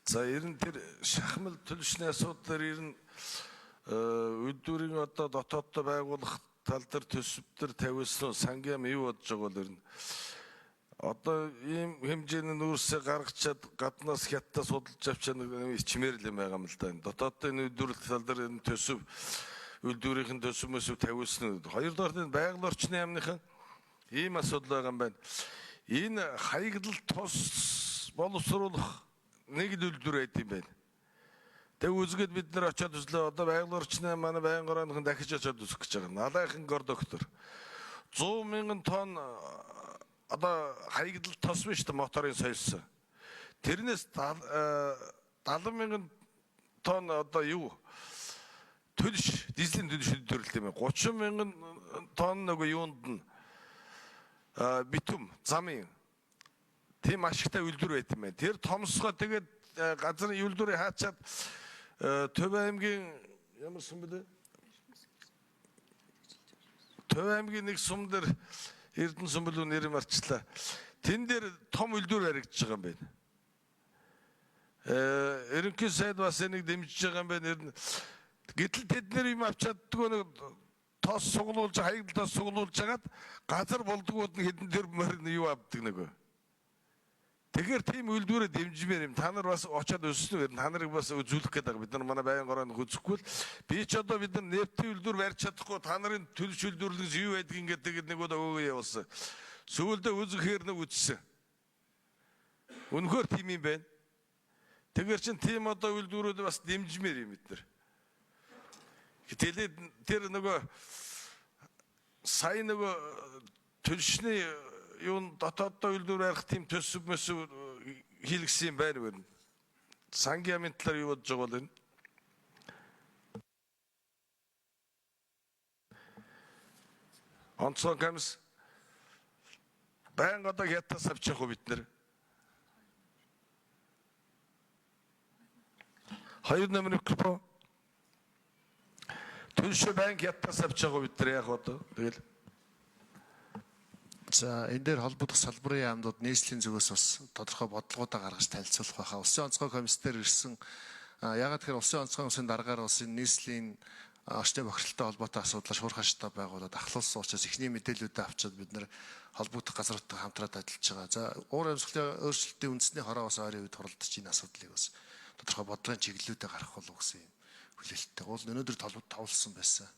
За ер нь тэр шахмал төлөвшний асуудлаар ер нь үйлдвэрийн одоо дотооддоо байгуулах тал дээр төсөвтөр тавьсан сангийн юу бодож байгаа бол ер нь одоо ийм хэмжээний нүүрсээ гаргачаад гаднаас хятадаа судалж авчаа нэг ичмээр л юм байгаа юм л да. Дотоодын үйлдвэрлэх тал дээр энэ төсөв үйлдвэрийн төсөвөөс тавьсан. Хоёрдугаар нь байгаль орчны яамныхан ийм асуудал байгаа юм байна. Энэ хаягдал тус боловсруулах нэг л үйлдвэр байд юм байна. Тэг үзгээд бид нар очиод үзлээ. Одоо байгаль орчны манай байнгын орооныхон дахиж очиод үзэх гэж байгаа. Налайхан гор доктор 100,000 тонн одоо хаягдал тос биш та моторын соёлсон. Тэрнээс 70,000 тонн одоо юу төлш дизелийн төлш хөдөлгөөлт юм. 30,000 тонн нөгөө юунд нь битум замын тийм ашигтай үйлдвэр байт юм байна. Тэр томсгоо тэгээд газрын үйлдвэрийг хаачаад Төв аймгийн ямар сум бэ? Төв аймгийн нэг сум дээр Эрдэнэ сум билүү нэр марчлаа. Тэн дээр том үйлдвэр баригдаж байгаа юм байна. Ерөнхий сайд бас энийг дэмжиж байгаа юм байна. Гэтэл тэд нэр юм авч чаддгүй нэг тос суглуулж хаягдал тос суглуулж хагаад газар болдгууд нь хэдэн тэр мөр юу авдаг нэг. Тэгэхээр тийм үйлдвэрээ дэмжмээр юм. Та нар бас очиад өссөн. Та нарыг бас үзүүлэх гээд байгаа. Бид нар манай байнгын ороонд үзэхгүй л би ч одоо бид нар нефтийн үйлдвэр барьж чадахгүй та нарын төлөв үйлдвэрлэлс юу байдгийг ингээд нэг удаа өгөө явуулсан. Сүүлдээ үзэхээр нэг үзсэн. Үнэхээр тийм юм байна. Тэгэхээр чин тийм одоо үйлдвэрүүд бас дэмжмээр юм бид нар. Гэтэл тэр нөгөө сайн нөгөө төлшний юун дотооддоо үйлдвэр барих тийм төсөв мэсв хийлгсэн юм байна вэ? Сангийн яамын талаар юу бодож байгаа бол энэ? Онцгой камс байнга одоо хятадаас авчих уу бид нэр? Хоёр номер микрофон. Төлшөө байнга хятадаас авчих уу бид нар яг одоо тэгэл. За энэ дээр холбогдох салбарын яамнууд нийслэлийн зүгээс бас тодорхой бодлогоудаа гаргаж танилцуулах байхаа. Улсын онцгой комиссээр ирсэн ягаад гэхээр улсын онцгой комиссийн дараагаар улсын нийслэлийн орчны бохирдолтой холбоотой асуудлаар шуурхай штаб байгуулад ахлуулсан учраас эхний мэдээлүүдээ авчаад бид нэр холбогдох газруудтай хамтраад ажиллаж байгаа. За уур амьсгалын өөрчлөлтийн үндэсний хороо бас ойрын үед хуралдаж энэ асуудлыг бас тодорхой бодлогын чиглэлүүдэд гаргах болов гэсэн юм хүлээлттэй. Уул өнөөдөр товлсон байсан.